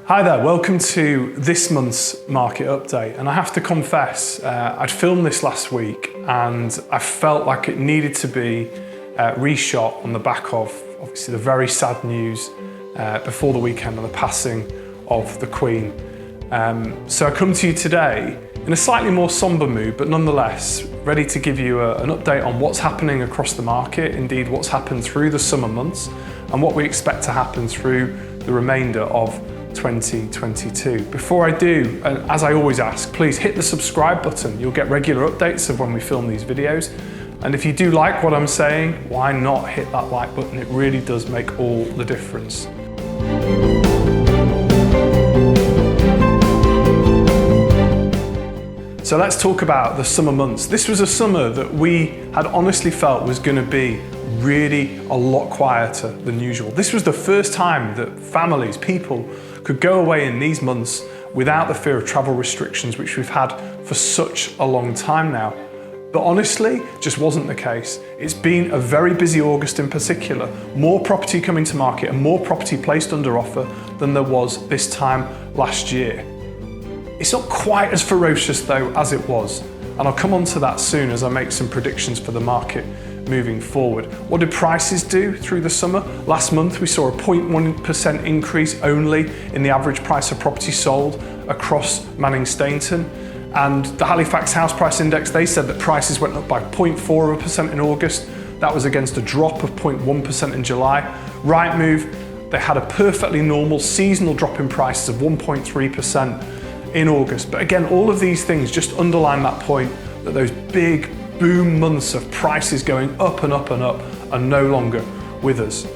Hi there, welcome to this month's market update. And I have to confess, I'd filmed this last week and I felt like it needed to be reshot on the back of obviously the very sad news before the weekend on the passing of the Queen. So I come to you today in a slightly more somber mood, but nonetheless ready to give you an update on what's happening across the market, indeed what's happened through the summer months and what we expect to happen through the remainder of 2022. Before I do, as I always ask, please hit the subscribe button. You'll get regular updates of when we film these videos. And if you do like what I'm saying, why not hit that like button? It really does make all the difference. So let's talk about the summer months. This was a summer that we had honestly felt was going to be really a lot quieter than usual. This was the first time that families, people could go away in these months without the fear of travel restrictions, which we've had for such a long time now. But honestly, just wasn't the case. It's been a very busy August in particular, more property coming to market and more property placed under offer than there was this time last year. It's not quite as ferocious though as it was, and I'll come on to that soon as I make some predictions for the market moving forward. What did prices do through the summer? Last month we saw a 0.1% increase only in the average price of property sold across Manning Stainton, and the Halifax House Price Index, they said that prices went up by 0.4% in August. That was against a drop of 0.1% in July. Rightmove, they had a perfectly normal seasonal drop in prices of 1.3% in August. But again, all of these things just underline that point that those big boom months of prices going up and up and up are no longer with us.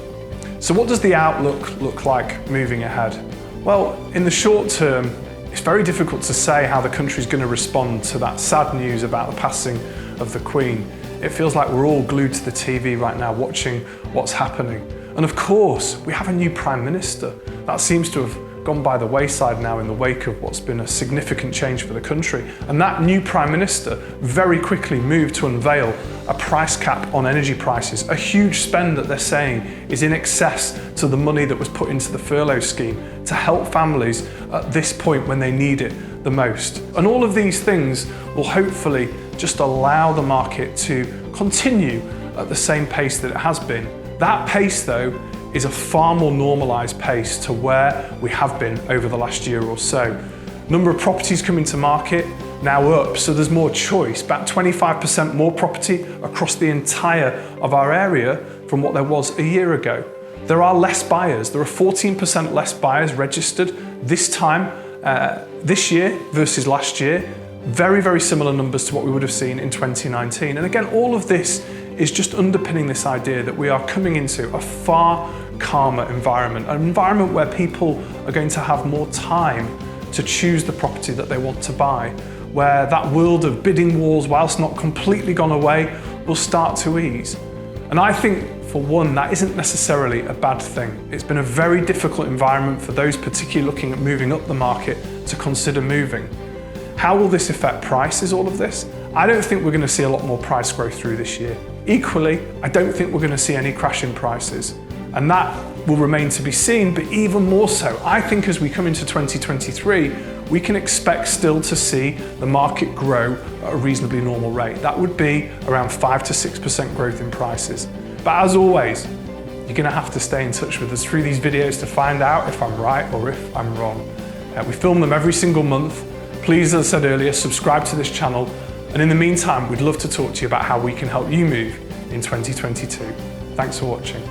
So what does the outlook look like moving ahead? Well, in the short term, it's very difficult to say how the country's going to respond to that sad news about the passing of the Queen. It feels like we're all glued to the TV right now watching what's happening. And of course, we have a new Prime Minister. That seems to have gone by the wayside now in the wake of what's been a significant change for the country. And that new Prime Minister very quickly moved to unveil a price cap on energy prices, a huge spend that they're saying is in excess to the money that was put into the furlough scheme to help families at this point when they need it the most. And all of these things will hopefully just allow the market to continue at the same pace that it has been. That pace though is a far more normalised pace to where we have been over the last year or so. Number of properties coming to market now up, so there's more choice, about 25% more property across the entire of our area from what there was a year ago. There are less buyers, there are 14% less buyers registered this time, this year versus last year. Very, very similar numbers to what we would have seen in 2019. And again, all of this is just underpinning this idea that we are coming into a far calmer environment, an environment where people are going to have more time to choose the property that they want to buy, where that world of bidding wars, whilst not completely gone away, will start to ease. And I think, for one, that isn't necessarily a bad thing. It's been a very difficult environment for those particularly looking at moving up the market to consider moving. How will this affect prices, all of this? I don't think we're going to see a lot more price growth through this year. Equally, I don't think we're going to see any crash in prices. And that will remain to be seen, but even more so, I think as we come into 2023, we can expect still to see the market grow at a reasonably normal rate. That would be around 5 to 6% growth in prices. But as always, you're going to have to stay in touch with us through these videos to find out if I'm right or if I'm wrong. We film them every single month. Please, as I said earlier, subscribe to this channel. And in the meantime, we'd love to talk to you about how we can help you move in 2022. Thanks for watching.